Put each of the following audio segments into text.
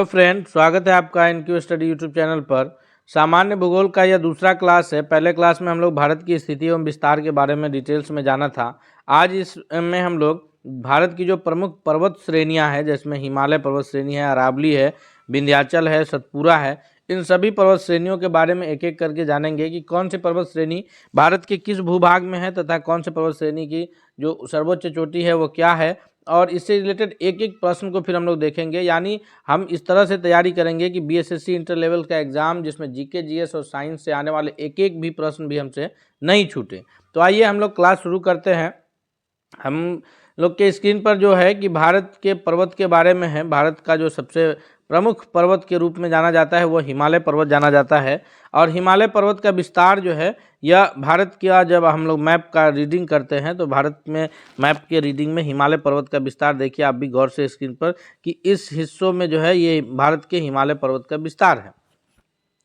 तो फ्रेंड, स्वागत है आपका इनक्यू स्टडी यूट्यूब चैनल पर। सामान्य भूगोल का यह दूसरा क्लास है। पहले क्लास में हम लोग भारत की स्थिति एवं विस्तार के बारे में डिटेल्स में जाना था। आज इसमें हम लोग भारत की जो प्रमुख पर्वत श्रेणियां हैं, जिसमें हिमालय पर्वत श्रेणी है, अरावली है, विंध्याचल है, सतपुरा है, इन सभी पर्वत श्रेणियों के बारे में एक एक करके जानेंगे कि कौन सी पर्वत श्रेणी भारत के किस भूभाग में है तथा कौन से पर्वत श्रेणी की जो सर्वोच्च चोटी है वो क्या है, और इससे रिलेटेड एक एक प्रश्न को फिर हम लोग देखेंगे। यानी हम इस तरह से तैयारी करेंगे कि बीएसएससी इंटर लेवल का एग्जाम, जिसमें जीके जीएस और साइंस से आने वाले एक एक भी प्रश्न भी हमसे नहीं छूटे। तो आइए हम लोग क्लास शुरू करते हैं। हम लोग के स्क्रीन पर जो है कि भारत के पर्वत के बारे में है। भारत का जो सबसे प्रमुख पर्वत के रूप में जाना जाता है वो हिमालय पर्वत जाना जाता है। और हिमालय पर्वत का विस्तार जो है यह भारत का, जब हम लोग मैप का रीडिंग करते हैं तो भारत में मैप के रीडिंग में हिमालय पर्वत का विस्तार देखिए आप भी गौर से स्क्रीन पर कि इस हिस्सों में जो है ये भारत के हिमालय पर्वत का विस्तार है।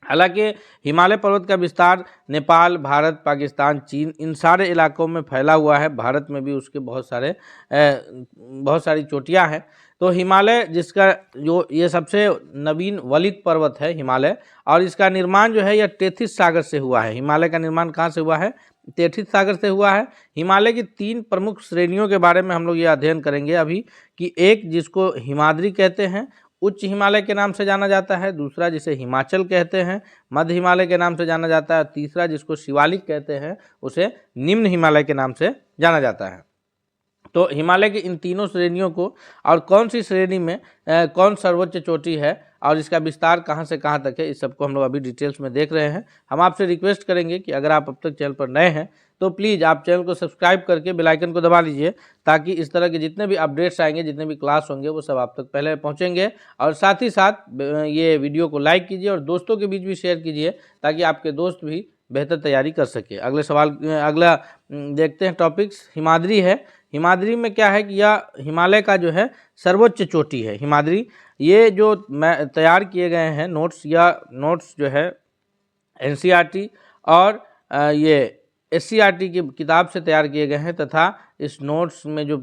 हालांकि हिमालय पर्वत का विस्तार नेपाल, भारत, पाकिस्तान, चीन, इन सारे इलाकों में फैला हुआ है। भारत में भी उसके बहुत सारी चोटियां हैं। तो हिमालय, जिसका जो ये सबसे नवीन वलित पर्वत है हिमालय, और इसका निर्माण जो है यह तेथिस सागर से हुआ है। हिमालय का निर्माण कहाँ से हुआ है? तेथिस सागर से हुआ है। हिमालय की तीन प्रमुख श्रेणियों के बारे में हम लोग ये अध्ययन करेंगे अभी, कि एक जिसको हिमाद्री कहते हैं, उच्च हिमालय के नाम से जाना जाता है। दूसरा जिसे हिमाचल कहते हैं, मध्य हिमालय के नाम से जाना जाता है। तीसरा जिसको शिवालिक कहते हैं, उसे निम्न हिमालय के नाम से जाना जाता है। तो हिमालय की इन तीनों श्रेणियों को, और कौन सी श्रेणी में कौन सर्वोच्च चोटी है और इसका विस्तार कहाँ से कहाँ तक है, इस सबको हम लोग अभी डिटेल्स में देख रहे हैं। हम आपसे रिक्वेस्ट करेंगे कि अगर आप अब तक चैनल पर नए हैं तो प्लीज़ आप चैनल को सब्सक्राइब करके बेल आइकन को दबा लीजिए, ताकि इस तरह के जितने भी अपडेट्स आएंगे, जितने भी क्लास होंगे, वो सब आप तक पहले पहुंचेंगे। और साथ ही साथ ये वीडियो को लाइक कीजिए और दोस्तों के बीच भी शेयर कीजिए, ताकि आपके दोस्त भी बेहतर तैयारी कर सके। अगला देखते हैं। टॉपिक्स हिमाद्री है। हिमाद्री में क्या है कि यह हिमालय का जो है सर्वोच्च चोटी है। हिमाद्री, ये जो मैं तैयार किए गए हैं नोट्स, या नोट्स जो है एनसीईआरटी और ये एससीईआरटी की किताब से तैयार किए गए हैं, तथा इस नोट्स में जो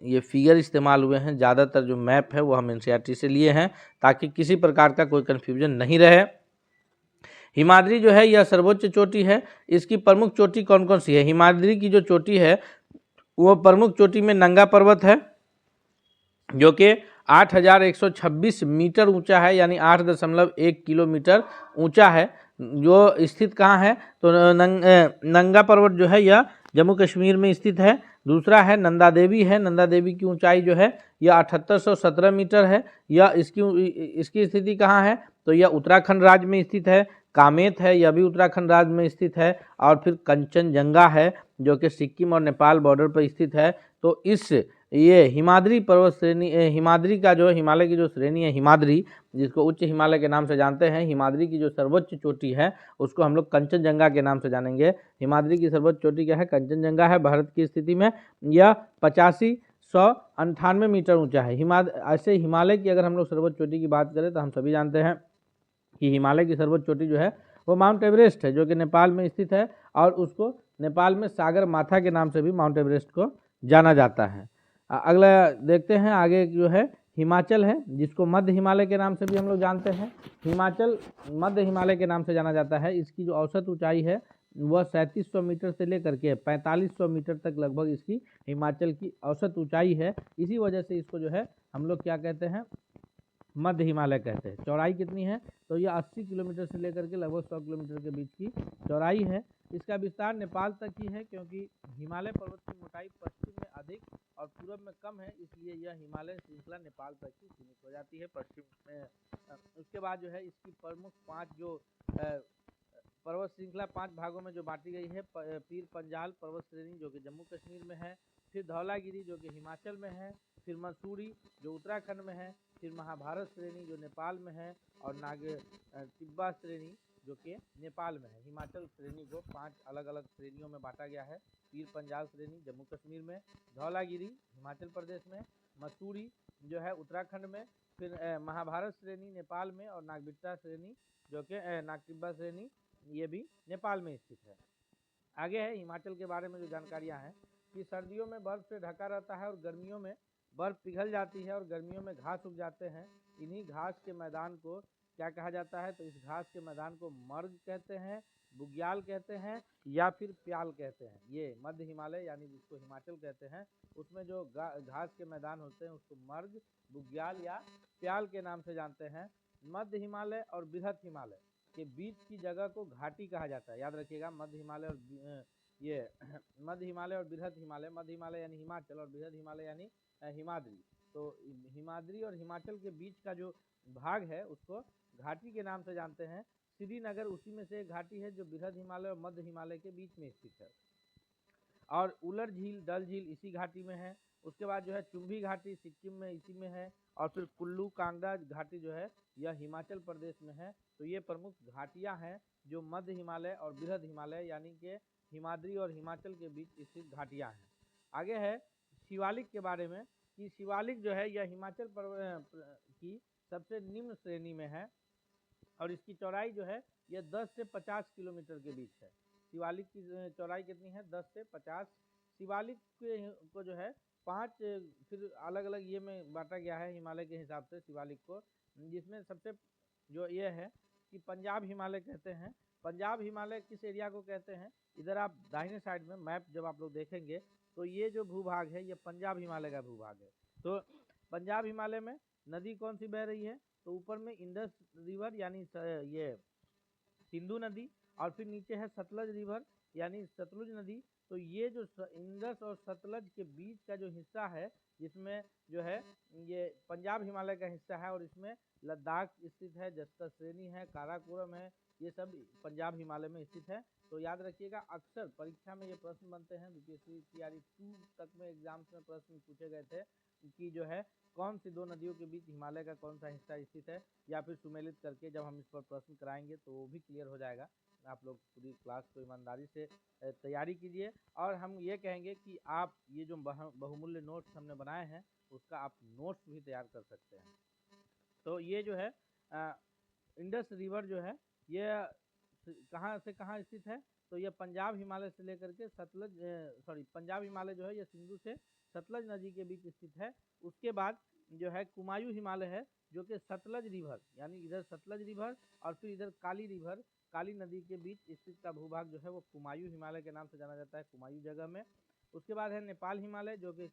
ये फिगर इस्तेमाल हुए हैं, ज़्यादातर जो मैप है वो हम एनसीईआरटी से लिए हैं, ताकि किसी प्रकार का कोई कन्फ्यूजन नहीं रहे। हिमाद्री जो है यह सर्वोच्च चोटी है। इसकी प्रमुख चोटी कौन कौन सी है? हिमाद्री की जो चोटी है वो प्रमुख चोटी में नंगा पर्वत है, जो कि 8,126 मीटर ऊंचा है, यानी 8.1 किलोमीटर ऊंचा है। जो स्थित कहाँ है? तो नंगा पर्वत जो है यह जम्मू कश्मीर में स्थित है। दूसरा है नंदा देवी है। नंदा देवी की ऊंचाई जो है यह 7817 मीटर है। यह इसकी स्थिति कहाँ है? तो यह उत्तराखंड राज्य में स्थित है। कामेत है, यह भी उत्तराखंड राज्य में स्थित है। और फिर कंचनजंगा है, जो कि सिक्किम और नेपाल बॉर्डर पर स्थित है। तो ये हिमाद्री पर्वत श्रेणी, हिमाद्री का जो हिमालय की जो श्रेणी है हिमाद्री, जिसको उच्च हिमालय के नाम से जानते हैं, हिमाद्री की जो सर्वोच्च चोटी है उसको हम लोग कंचनजंगा के नाम से जानेंगे। हिमाद्री की सर्वोच्च चोटी क्या है? कंचनजंगा है। भारत की स्थिति में यह 8598 मीटर ऊंचा है। ऐसे हिमालय की अगर हम लोग सर्वोच्च चोटी की बात करें तो हम सभी जानते हैं कि हिमालय की सर्वोच्च चोटी जो है वो माउंट एवरेस्ट है, जो कि नेपाल में स्थित है, और उसको नेपाल में सागर माथा के नाम से भी माउंट एवरेस्ट को जाना जाता है। अगला देखते हैं। आगे जो है हिमाचल है, जिसको मध्य हिमालय के नाम से भी हम लोग जानते हैं। हिमाचल मध्य हिमालय के नाम से जाना जाता है। इसकी जो औसत ऊंचाई है वह 3700 मीटर से लेकर के 4500 मीटर तक लगभग इसकी हिमाचल की औसत ऊंचाई है। इसी वजह से इसको जो है हम लोग क्या कहते हैं? मध्य हिमालय कहते हैं। चौड़ाई कितनी है? तो यह 80 किलोमीटर से लेकर के लगभग 100 किलोमीटर के बीच की चौड़ाई है। इसका विस्तार नेपाल तक ही है, क्योंकि हिमालय पर्वत की मोटाई पश्चिम में अधिक और पूर्व में कम है, इसलिए यह हिमालय श्रृंखला नेपाल तक ही सीमित हो जाती है पश्चिम में। उसके बाद जो है इसकी प्रमुख 5 जो पर्वत श्रृंखला 5 भागों में जो बांटी गई है। पीर पंजाल पर्वत श्रेणी, जो कि जम्मू कश्मीर में है। फिर धौलागिरी, जो कि हिमाचल में है। फिर मसूरी, जो उत्तराखंड में है। फिर महाभारत श्रेणी, जो नेपाल में है। और तिब्बा श्रेणी, जो कि नेपाल में है। हिमाचल श्रेणी को 5 अलग अलग श्रेणियों में बांटा गया है। पीर पंजाल श्रेणी जम्मू कश्मीर में, धौलागिरी हिमाचल प्रदेश में, मसूरी जो है उत्तराखंड में, फिर महाभारत श्रेणी नेपाल में, और नागबिट्टा श्रेणी, जो कि नागतिब्बा श्रेणी, ये भी नेपाल में स्थित है। आगे है हिमाचल के बारे में जो जानकारियां हैं कि सर्दियों में बर्फ से ढका रहता है और गर्मियों में बर्फ पिघल जाती है और गर्मियों में घास उग जाते हैं। इन्हीं घास के मैदान को क्या कहा जाता है? तो इस घास के मैदान को मर्ग कहते हैं, बुग्याल कहते हैं या फिर प्याल कहते हैं। ये मध्य हिमालय यानी जिसको हिमाचल कहते हैं, उसमें जो घास के मैदान होते हैं उसको मर्ग, बुग्याल या प्याल के नाम से जानते हैं। मध्य हिमालय और बृहद हिमालय के बीच की जगह को घाटी कहा जाता है। याद रखिएगा, मध्य हिमालय और ये मध्य हिमालय और बृहद हिमालय, मध्य हिमालय यानी हिमाचल और बृहद हिमालय यानी हिमाद्री। तो हिमाद्री और हिमाचल के बीच का जो भाग है उसको घाटी के नाम से जानते हैं। श्रीनगर उसी में से एक घाटी है जो बृहद हिमालय और मध्य हिमालय के बीच में स्थित है। और उलर झील, डल झील इसी घाटी में है। उसके बाद जो है चुम्भी घाटी सिक्किम में इसी में है। और फिर कुल्लू कांगड़ा घाटी जो है यह हिमाचल प्रदेश में है। तो ये प्रमुख घाटियां हैं जो मध्य हिमालय और बृहद हिमालय यानी कि हिमाद्री और हिमाचल के बीच स्थित घाटियां हैं। आगे है शिवालिक के बारे में कि शिवालिक जो है यह हिमाचल की सबसे निम्न श्रेणी में है और इसकी चौड़ाई जो है यह 10 से 50 किलोमीटर के बीच है। शिवालिक की चौड़ाई कितनी है? 10 से 50। शिवालिक को जो है 5 फिर अलग अलग ये में बांटा गया है हिमालय के हिसाब से शिवालिक को, जिसमें सबसे जो ये है कि पंजाब हिमालय कहते हैं। पंजाब हिमालय किस एरिया को कहते हैं? इधर आप दाहिने साइड में मैप जब आप लोग देखेंगे तो ये जो भूभाग है ये पंजाब हिमालय का भूभाग है। तो पंजाब हिमालय में नदी कौन सी बह रही है? तो ऊपर में इंडस रिवर यानी ये सिंधु नदी और फिर नीचे है सतलज रिवर यानी सतलुज नदी। तो ये जो इंडस और सतलज के बीच का जो हिस्सा है जिसमें जो है ये पंजाब हिमालय का हिस्सा है और इसमें लद्दाख स्थित है, जस्कर श्रेणी है, काराकोरम है, ये सब पंजाब हिमालय में स्थित है। तो याद रखिएगा, अक्सर परीक्षा में ये प्रश्न बनते हैं, यूपीएससी तैयारी 2 तक में एग्जाम्स में प्रश्न पूछे गए थे कि जो है कौन सी दो नदियों के बीच हिमालय का कौन सा हिस्सा स्थित है, या फिर सुमेलित करके जब हम इस पर प्रश्न कराएंगे तो वो भी क्लियर हो जाएगा। आप लोग पूरी क्लास को ईमानदारी से तैयारी कीजिए और हम ये कहेंगे कि आप ये जो बहुमूल्य नोट्स हमने बनाए हैं उसका आप नोट्स भी तैयार कर सकते हैं। तो ये जो है इंडस रिवर जो है ये कहाँ से कहाँ स्थित है? तो ये पंजाब हिमालय से लेकर के पंजाब हिमालय जो है ये सिंधु से सतलज नदी के बीच स्थित है। उसके बाद जो है कुमायूं हिमालय है जो कि सतलज रिवर यानी इधर सतलज रिवर और फिर इधर काली नदी के बीच स्थित का भूभाग जो है वो कुमायूं हिमालय के नाम से जाना जाता है, कुमायूं जगह में। उसके बाद है नेपाल हिमालय जो कि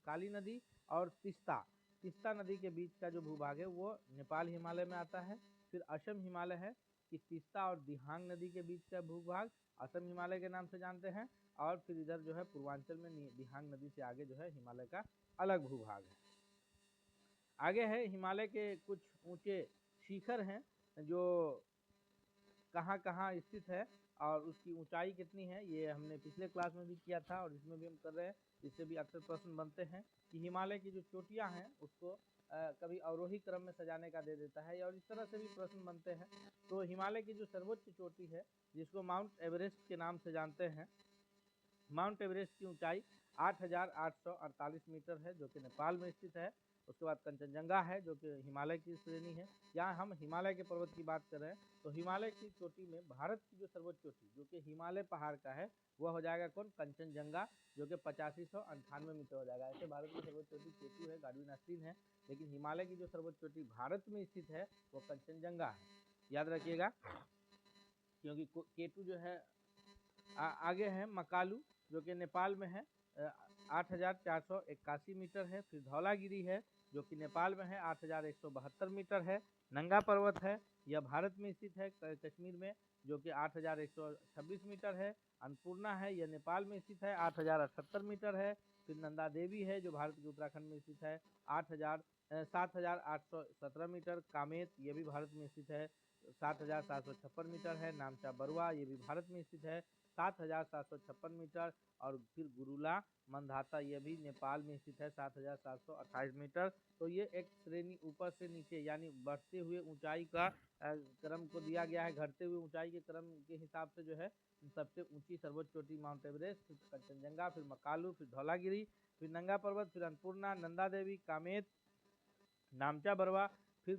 काली नदी और तीस्ता नदी के बीच का जो भूभाग है वो नेपाल हिमालय में आता है। फिर असम हिमालय है कि तीस्ता और दिहांग नदी के बीच का भूभाग असम हिमालय के नाम से जानते हैं। और फिर इधर जो है पूर्वांचल में दिहांग नदी से आगे जो है हिमालय का अलग भूभाग है। आगे है हिमालय के कुछ ऊंचे शिखर हैं जो कहाँ कहाँ स्थित है और उसकी ऊंचाई कितनी है, ये हमने पिछले क्लास में भी किया था और इसमें भी हम कर रहे हैं। इससे भी अक्सर प्रश्न बनते हैं कि हिमालय की जो चोटियाँ हैं उसको कभी अवरोही क्रम में सजाने का दे देता है और इस तरह से भी प्रश्न बनते हैं। तो हिमालय की जो सर्वोच्च चोटी है जिसको माउंट एवरेस्ट के नाम से जानते हैं, माउंट एवरेस्ट की ऊंचाई 8,848 मीटर है जो कि नेपाल में स्थित है। उसके बाद कंचनजंगा है जो कि हिमालय की श्रेणी है। यहाँ हम हिमालय के पर्वत की बात कर रहे हैं तो हिमालय की चोटी में भारत की जो सर्वोच्च चोटी जो कि हिमालय पहाड़ का है वह हो जाएगा कौन? कंचनजंगा, जो कि 8598 मीटर हो जाएगा। ऐसे भारत की सर्वोच्च चोटी केटू है, गाडुइन आस्तीन है, लेकिन हिमालय की जो सर्वोच्च चोटी भारत में स्थित है वो कंचनजंगा है। याद रखिएगा, क्योंकि केटू जो है आगे है मकालू जो कि नेपाल में है, 8,481 मीटर है। फिर धौलागिरी है जो कि नेपाल में है, 8,172 मीटर है। नंगा पर्वत है, यह भारत में स्थित है कश्मीर में, जो कि 8,126 मीटर है। अन्नपूर्णा है, यह नेपाल में स्थित है, 8,078 मीटर है। फिर नंदा देवी है जो भारत के उत्तराखंड में स्थित है, 7,817 मीटर। कामेत ये भी भारत में स्थित है, 7,756 मीटर है। नामचा बरुआ ये भी भारत में स्थित है, 7,756 मीटर। और फिर गुरुला मंदाता ये भी नेपाल में स्थित है, 7,728 मीटर। तो ये एक श्रेणी ऊपर से नीचे यानी बढ़ते हुए ऊंचाई का क्रम को दिया गया है। घटते हुए ऊंचाई के क्रम के हिसाब से जो है सबसे ऊंची सर्वोच्च चोटी माउंट एवरेस्ट, फिर कंचनजंगा, फिर मकालू, फिर धौलागिरी, फिर नंगा पर्वत, फिर अन्नपूर्णा, नंदा देवी, कामेत, नामचा बरवा, फिर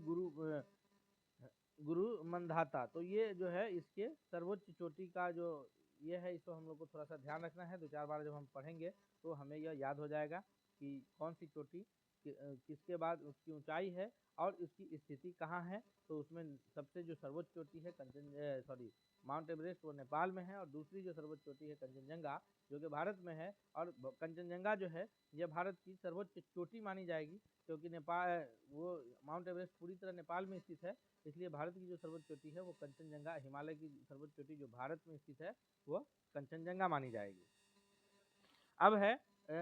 गुरु मंदाता। तो ये जो है इसके सर्वोच्च चोटी का जो ये है इसको हम लोग को थोड़ा सा ध्यान रखना है। 2-4 बार जब हम पढ़ेंगे तो हमें यह याद हो जाएगा कि कौन सी चोटी किसके बाद उसकी ऊंचाई है और इसकी स्थिति कहाँ है। तो उसमें सबसे जो सर्वोच्च चोटी है माउंट एवरेस्ट वो नेपाल में है, और दूसरी जो सर्वोच्च चोटी है कंचनजंगा जो कि भारत में है। और कंचनजंगा जो है यह भारत की सर्वोच्च चोटी मानी जाएगी, क्योंकि नेपाल वो माउंट एवरेस्ट पूरी तरह नेपाल में स्थित है, इसलिए भारत की जो सर्वोच्च चोटी है वो कंचनजंगा, हिमालय की सर्वोच्च चोटी जो भारत में स्थित है वो कंचनजंगा मानी जाएगी। अब है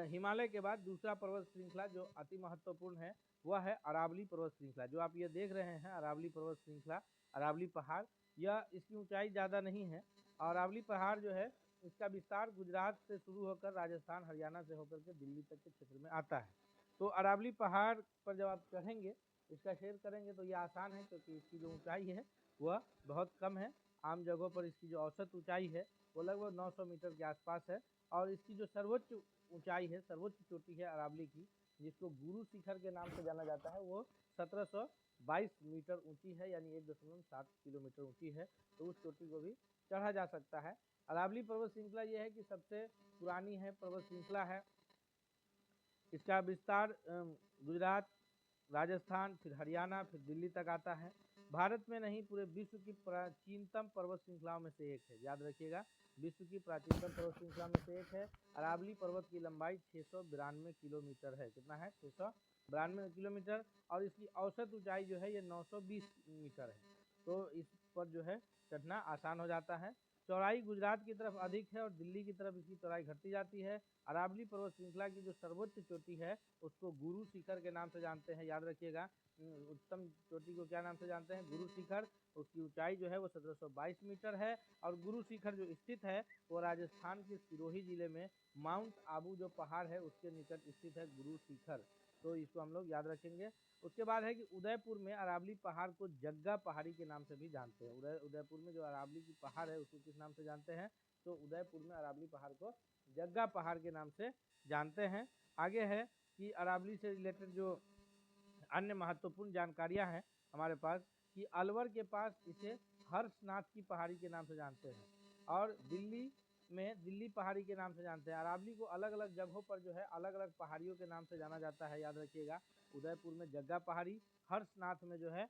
हिमालय के बाद दूसरा पर्वत श्रृंखला जो अति महत्वपूर्ण है वह है अरावली पर्वत श्रृंखला। जो आप ये देख रहे हैं अरावली पर्वत श्रृंखला, अरावली पहाड़, यह इसकी ऊंचाई ज़्यादा नहीं है। अरावली पहाड़ जो है इसका विस्तार गुजरात से शुरू होकर राजस्थान हरियाणा से होकर के दिल्ली तक के क्षेत्र में आता है। तो अरावली पहाड़ पर जब आप चढ़ेंगे, इसका सैर करेंगे तो ये आसान है, क्योंकि इसकी जो ऊंचाई है वह बहुत कम है। आम जगहों पर इसकी जो औसत ऊंचाई है वो लगभग 900 मीटर के आसपास है। और इसकी जो सर्वोच्च ऊंचाई है, सर्वोच्च चोटी है अरावली की, जिसको गुरु शिखर के नाम से जाना जाता है, वो 1722 मीटर ऊंची है, यानी 1.7 किलोमीटर ऊंची है। तो उस चोटी को भी चढ़ा जा सकता है। अरावली पर्वत श्रृंखला ये है कि सबसे पुरानी है पर्वत श्रृंखला है। इसका विस्तार गुजरात, राजस्थान, फिर हरियाणा, फिर दिल्ली तक आता है। भारत में नहीं, पूरे विश्व की प्राचीनतम पर्वत श्रृंखलाओं में से एक है। याद रखिएगा, विश्व की प्राचीनतम पर्वत श्रृंखला में से एक है। अरावली पर्वत की लंबाई 692 किलोमीटर है। कितना है? 692 किलोमीटर। और इसकी औसत ऊंचाई जो है ये 920 मीटर है। तो इस पर जो है चढ़ना आसान हो जाता है। चौड़ाई गुजरात की तरफ अधिक है और दिल्ली की तरफ इसकी चौड़ाई घटती जाती है। अरावली पर्वत श्रृंखला की जो सर्वोच्च चोटी है उसको गुरु शिखर के नाम से जानते हैं। याद रखिएगा, उच्चतम चोटी को क्या नाम से जानते हैं? गुरु शिखर। उसकी ऊंचाई जो है वो 1722 मीटर है। और गुरु शिखर जो स्थित है वो राजस्थान के सिरोही जिले में माउंट आबू जो पहाड़ है उसके निकट स्थित है गुरु शिखर। तो इसको हम लोग याद रखेंगे। उसके बाद है कि उदयपुर में अरावली पहाड़ को जग्गा पहाड़ी के नाम से भी जानते हैं। उदयपुर में जो अरावली की पहाड़ है उसको किस नाम से जानते हैं? तो उदयपुर में अरावली पहाड़ को जग्गा पहाड़ के नाम से जानते हैं। आगे है कि अरावली से रिलेटेड जो अन्य महत्वपूर्ण जानकारियां हैं हमारे पास, कि अलवर के पास इसे हर्षनाथ की पहाड़ी के नाम से जानते हैं, और दिल्ली में दिल्ली पहाड़ी के नाम से जानते हैं। अरावली को अलग अलग जगहों पर जो है अलग अलग पहाड़ियों के नाम से जाना जाता है। याद रखिएगा, उदयपुर में जग्गा पहाड़ी, हर्षनाथ में जो है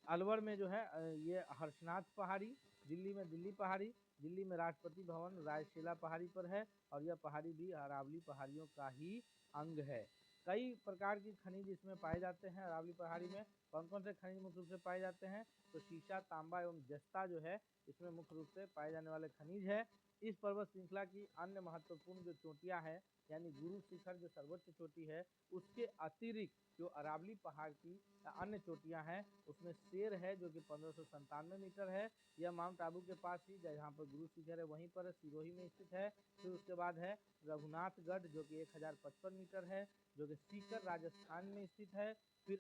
अलवर में जो है ये हर्षनाथ पहाड़ी, दिल्ली में दिल्ली पहाड़ी, दिल्ली में राष्ट्रपति भवन रायशीला पहाड़ी पर है, और यह पहाड़ी भी अरावली पहाड़ियों का ही अंग है। कई प्रकार की खनिज इसमें पाए जाते हैं। अरावली पहाड़ी में कौन कौन से खनिज मुख्य रूप से पाए जाते हैं? तो शीशा, तांबा एवं जस्ता जो है इसमें मुख्य रूप से पाए जाने वाले खनिज है। इस पर्वत श्रृंखला की अन्य महत्वपूर्ण जो चोटियां हैं, यानी गुरु शिखर जो सर्वोच्च चोटी है, उसके अतिरिक्त जो अरावली पहाड़ की अन्य चोटियां हैं उसमें शेर है जो कि 1597 मीटर है। यह माउंट आबू के पास ही जहाँ पर गुरु शिखर है वहीं पर सिरोही में स्थित है। फिर उसके बाद है रघुनाथगढ़ जो कि 1055 मीटर है, जो कि सीकर राजस्थान में स्थित है। फिर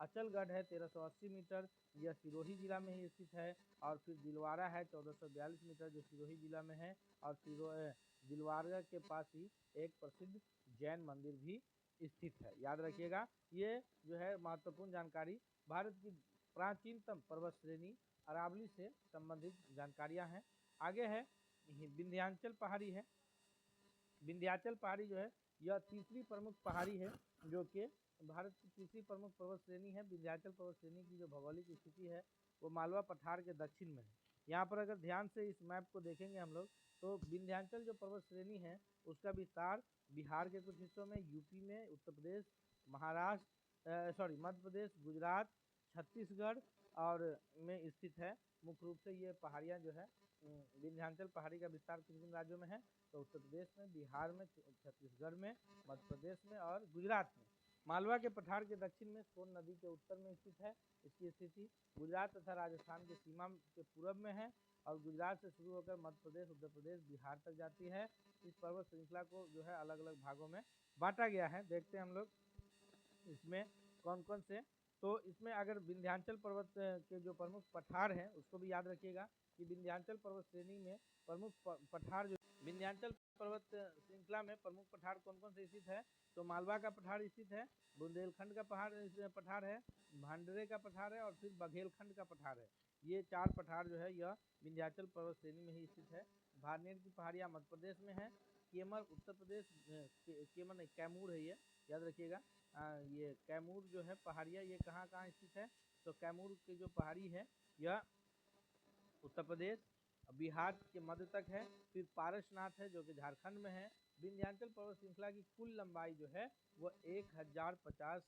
अचलगढ़ है 1380 मीटर, यह सिरोही जिला में ही स्थित है। और फिर दिलवारा है 1442 मीटर जो सिरोही जिला में है। और दिलवारा के पास ही एक प्रसिद्ध जैन मंदिर भी स्थित है। याद रखिएगा, ये जो है महत्वपूर्ण जानकारी भारत की प्राचीनतम पर्वत श्रेणी अरावली से संबंधित जानकारियां हैं। आगे है विंध्याचल पहाड़ी है। विंध्याचल पहाड़ी जो है यह तीसरी प्रमुख पहाड़ी है, जो कि भारत की तीसरी प्रमुख पर्वत श्रेणी है। विंध्याचल पर्वत श्रेणी की जो भौगोलिक स्थिति है वो मालवा पठार के दक्षिण में है। यहाँ पर अगर ध्यान से इस मैप को देखेंगे हम लोग, तो विंध्याचल जो पर्वत श्रेणी है उसका विस्तार बिहार के कुछ हिस्सों में, यूपी में, उत्तर प्रदेश, महाराष्ट्र, मध्य प्रदेश, गुजरात, छत्तीसगढ़ और में स्थित है। मुख्य रूप से ये पहाड़ियाँ जो है विंध्याचल पहाड़ी का विस्तार किन किन राज्यों में है? तो उत्तर प्रदेश में, बिहार में, छत्तीसगढ़ में, मध्य प्रदेश में और गुजरात में। मालवा के पठार के दक्षिण में सोन नदी के उत्तर में स्थित है। इसकी स्थिति गुजरात तथा राजस्थान के सीमा के पूर्व में है, और गुजरात से शुरू होकर मध्य प्रदेश, उत्तर प्रदेश, बिहार तक जाती है। इस पर्वत श्रृंखला को जो है अलग अलग भागों में बांटा गया है। देखते हैं हम लोग इसमें कौन कौन से। तो इसमें अगर विंध्याचल पर्वत के जो प्रमुख पठार हैं उसको भी याद रखिएगा कि विंध्याचल पर्वत श्रेणी में प्रमुख पठार जो विंध्याचल पर्वत श्रृंखला में प्रमुख पठार कौन कौन से स्थित है? तो मालवा का पठार स्थित है, बुंदेलखंड का पठार है, भांडरे का पठार है, और फिर बघेलखंड का पठार है। ये 4 पठार जो है यह विंध्याचल पर्वत श्रेणी में ही स्थित है। भारनेर की पहाड़ियाँ मध्य प्रदेश में है, केमर उत्तर प्रदेश, केमर नहीं कैमूर है ये, याद रखिएगा। ये कैमूर जो है पहाड़िया, ये कहाँ कहाँ स्थित है? तो कैमूर की जो पहाड़ी है यह उत्तर प्रदेश बिहार के मध्य तक है। फिर पारसनाथ है जो कि झारखंड में है। विंध्याचल पर्वत श्रृंखला की कुल लंबाई जो है वो 1050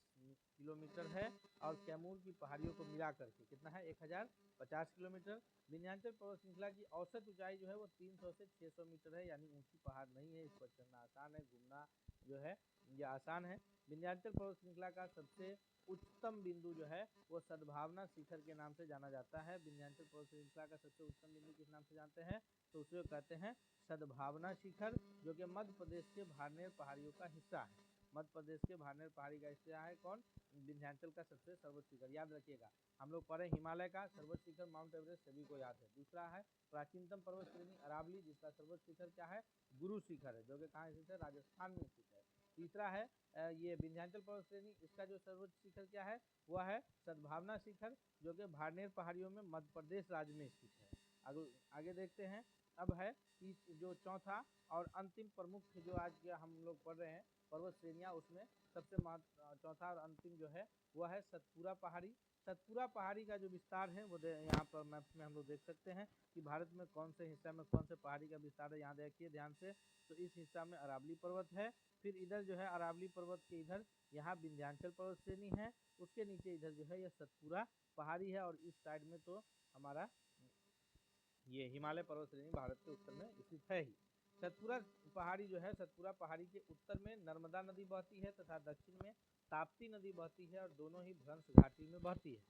किलोमीटर है, और कैमूर की पहाड़ियों को मिला करके कितना है? 1050 किलोमीटर। विंध्याचल पर्वत श्रृंखला की औसत ऊंचाई जो है वो 300 से 600 मीटर है, यानी ऊंची पहाड़ नहीं है, इस पर चढ़ना आसान है, घूमना जो है ये आसान है। विंध्याचल पर्वत श्रृंखला का सबसे उच्चतम बिंदु जो है वो सद्भावना शिखर के नाम से जाना जाता है। विंध्याचल पर्वत श्रृंखला का सबसे उच्चतम बिंदु किस नाम से जानते हैं? तो उसे कहते हैं सद्भावना शिखर, जो कि मध्य प्रदेश के भाड़नेर पहाड़ियों का हिस्सा है। मध्य प्रदेश के भाड़नेर पहाड़ी का हिस्सा है कौन? विंध्याचल का सबसे सर्वोच्च शिखर। याद रखिएगा, हम लोग पढ़े हिमालय का सर्वोच्च शिखर माउंट एवरेस्ट सभी को याद है। दूसरा है प्राचीनतम पर्वत श्रेणी अरावली, जिसका सर्वोच्च शिखर क्या है? गुरु शिखर है, जो कि कहाँ स्थित है? राजस्थान में स्थित है। तीसरा है ये विंध्याचल पर्वत श्रेणी, इसका जो सर्वोच्च शिखर क्या है? वह है सद्भावना शिखर, जो कि भाड़नेर पहाड़ियों में मध्य प्रदेश राज्य में स्थित है। आगे देखते हैं। अब है जो चौथा और अंतिम प्रमुख जो आज के हम लोग पढ़ रहे हैं पर्वत श्रेणियाँ, उसमें सबसे चौथा और अंतिम जो है वह है सतपुरा पहाड़ी। सतपुरा पहाड़ी का जो विस्तार है वो यहाँ पर मैप में हम लोग देख सकते हैं कि भारत में कौन से हिस्सा में कौन से पहाड़ी का विस्तार है। यहाँ देखिए ध्यान से, तो इस हिस्सा में अरावली पर्वत है। फिर इधर जो है अरावली पर्वत के इधर यहाँ विंध्याचल पर्वत श्रेणी है, उसके नीचे इधर जो है यह सतपुरा पहाड़ी है, और इस साइड में तो हमारा ये हिमालय पर्वत श्रेणी भारत के उत्तर में स्थित है ही। सतपुरा पहाड़ी जो है, सतपुरा पहाड़ी के उत्तर में नर्मदा नदी बहती है तथा दक्षिण में ताप्ती नदी बहती है, और दोनों ही भ्रंश घाटी में बहती है।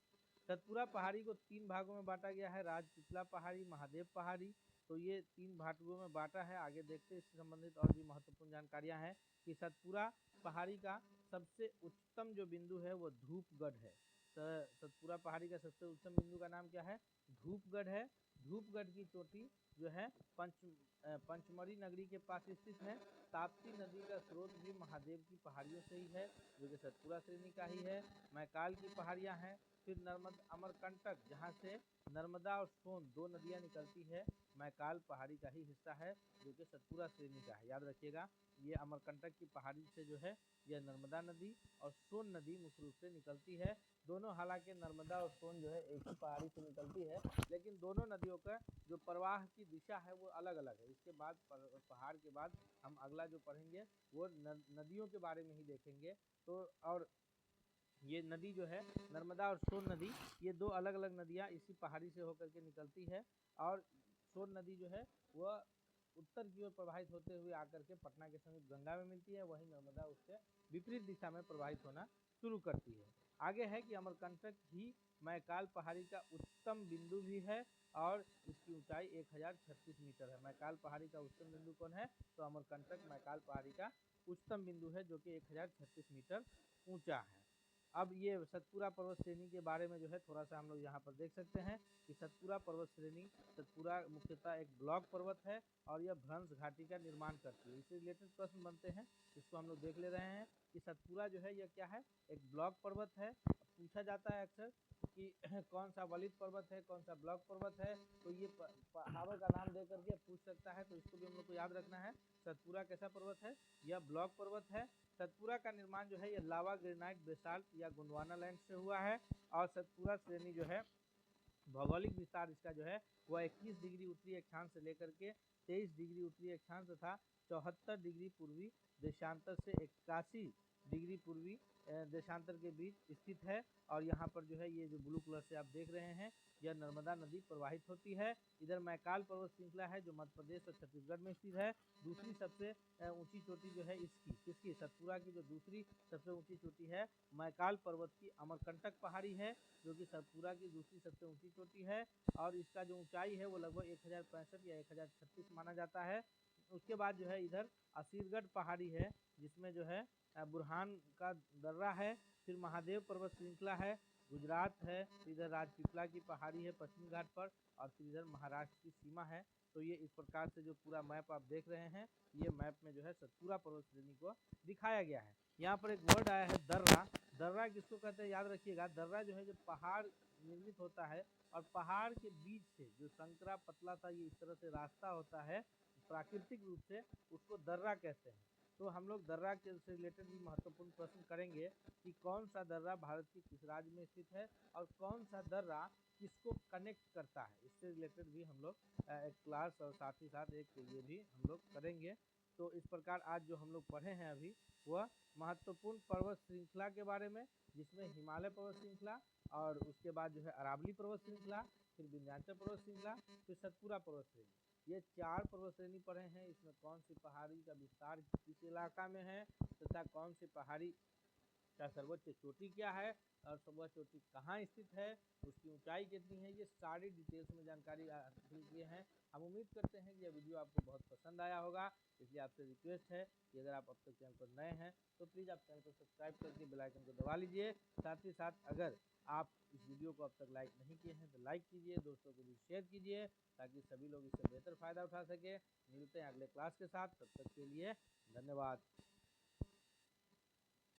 सतपुरा पहाड़ी को 3 भागों में बांटा गया है, राजपीपला पहाड़ी, महादेव पहाड़ी। तो ये 3 भागों में बांटा है। आगे देखते हैं इससे संबंधित और भी महत्वपूर्ण जानकारियां हैं कि सतपुरा पहाड़ी का सबसे उच्चतम जो बिंदु है वो धूपगढ़ है। सतपुरा पहाड़ी का सबसे उच्चतम बिंदु का नाम क्या है? धूपगढ़ है। धूपगढ़ की चोटी जो है पंचमढ़ी नगरी के पास स्थित है। ताप्ती नदी का स्रोत भी महादेव की पहाड़ियों से ही है, जो कि सतपुरा श्रेणी का ही है। मैकाल की पहाड़ियां हैं। फिर नर्मदा अमरकंटक, जहाँ से नर्मदा और सोन 2 नदियाँ निकलती है, मैकाल पहाड़ी का ही हिस्सा है, जो कि सतपुरा श्रेणी का है। याद रखिएगा, ये अमरकंटक की पहाड़ी से जो है यह नर्मदा नदी और सोन नदी मुख्य रूप से निकलती है। दोनों, हालांकि नर्मदा और सोन जो है एक ही पहाड़ी से निकलती है, लेकिन दोनों नदियों का जो प्रवाह की दिशा है वो अलग अलग है। इसके बाद पहाड़ के बाद हम अगला जो पढ़ेंगे वो नदियों के बारे में ही देखेंगे। तो और ये नदी जो है नर्मदा और सोन नदी, ये 2 अलग अलग नदियाँ इसी पहाड़ी से होकर के निकलती है, और सोन नदी जो है वह उत्तर की ओर प्रवाहित होते हुए आकर के पटना के समीप गंगा में मिलती है, वहीं नर्मदा उससे विपरीत दिशा में प्रवाहित होना शुरू करती है। आगे है कि अमरकंटक ही मैकाल पहाड़ी का उच्चतम बिंदु भी है, और इसकी ऊंचाई 1036 मीटर है। मैकाल पहाड़ी का उच्चतम बिंदु कौन है? तो अमरकंटक मैकाल पहाड़ी का उच्चतम बिंदु है, जो कि 1036 मीटर ऊंचा है। अब ये सतपुरा पर्वत श्रेणी के बारे में जो है थोड़ा सा हम लोग यहाँ पर देख सकते हैं कि सतपुरा पर्वत श्रेणी, सतपुरा मुख्यतः एक ब्लॉक पर्वत है, और यह भ्रंश घाटी का निर्माण करती है। इससे रिलेटेड प्रश्न बनते हैं, इसको हम लोग देख ले रहे हैं कि सतपुरा जो है यह क्या है? एक ब्लॉक पर्वत है। पूछा जाता है अक्सर कि कौन सा वलित पर्वत है, कौन सा ब्लॉक पर्वत है, तो ये पहाड़ों का नाम दे करके पूछ सकता है, तो इसको भी हम लोग को याद रखना है। सतपुरा कैसा पर्वत है? यह ब्लॉक पर्वत है। सतपुरा का निर्माण जो है यह लावा ग्रेनाइट बेसाल्ट या गोंडवाना लैंड से हुआ है, और सतपुरा श्रेणी जो है भौगोलिक विस्तार इसका जो है वह 21 डिग्री उत्तरी अक्षांश से लेकर के 23 डिग्री उत्तरी अक्षांश तथा 74 डिग्री पूर्वी देशांतर से 81 डिग्री पूर्वी देशांतर के बीच स्थित है। और यहाँ पर जो है ये जो ब्लू कलर से आप देख रहे हैं, यह नर्मदा नदी प्रवाहित होती है। इधर मैकाल पर्वत श्रृंखला है जो मध्य प्रदेश और छत्तीसगढ़ में स्थित है। दूसरी सबसे ऊंची चोटी जो है इसकी सतपुरा की जो दूसरी सबसे ऊंची चोटी है मैकाल पर्वत की अमरकंटक पहाड़ी है, जो कि सतपुरा की दूसरी सबसे ऊंची चोटी है, और इसका जो ऊंचाई है वो लगभग 1065 या 1036 माना जाता है। उसके बाद जो है इधर असीरगढ़ पहाड़ी है, जिसमें जो है बुरहान का दर्रा है। फिर महादेव पर्वत श्रृंखला है, गुजरात है। इधर राजपीपला की पहाड़ी है पश्चिमी घाट पर, और फिर इधर महाराष्ट्र की सीमा है। तो ये इस प्रकार से जो पूरा मैप आप देख रहे हैं, ये मैप में जो है सतपुरा पर्वत श्रेणी को दिखाया गया है। यहाँ पर एक वर्ड आया है दर्रा। दर्रा किसको कहते हैं? याद रखिएगा, दर्रा जो है जब पहाड़ निर्मित होता है और पहाड़ के बीच से जो संकरा पतला सा ये इस तरह से रास्ता होता है, प्राकृतिक रूप से उसको दर्रा कहते हैं। तो हम लोग दर्रा के से रिलेटेड भी महत्वपूर्ण प्रश्न करेंगे कि कौन सा दर्रा भारत के किस राज्य में स्थित है और कौन सा दर्रा किसको कनेक्ट करता है, इससे रिलेटेड भी हम लोग एक क्लास और साथ ही साथ एक ये भी हम लोग करेंगे। तो इस प्रकार आज जो हम लोग पढ़े हैं अभी वह महत्वपूर्ण पर्वत श्रृंखला के बारे में, जिसमें हिमालय पर्वत श्रृंखला और उसके बाद जो है अरावली पर्वत श्रृंखला, फिर विंध्याचल पर्वत श्रृंखला, फिर सतपुरा पर्वत श्रेणी, ये 4 पर्वत श्रेणी पढ़े हैं। इसमें कौन सी पहाड़ी का विस्तार किस इलाका में है तथा कौन सी पहाड़ी का सर्वोच्च चोटी क्या है और सर्वोच्च चोटी कहाँ स्थित है, उसकी ऊंचाई कितनी है, ये सारी डिटेल्स में जानकारी हासिल किए हैं। हम उम्मीद करते हैं कि यह वीडियो आपको बहुत पसंद आया होगा, इसलिए आपसे रिक्वेस्ट है कि अगर आप अब तक चैनल पर नए हैं तो प्लीज़ आप चैनल को सब्सक्राइब करके बेल आइकन को दबा लीजिए। साथ ही साथ अगर आप इस वीडियो को अब तक लाइक नहीं किए हैं तो लाइक कीजिए, दोस्तों को भी शेयर कीजिए ताकि सभी लोग इससे बेहतर फ़ायदा उठा सके। मिलते हैं अगले क्लास के साथ, तब तक के लिए धन्यवाद।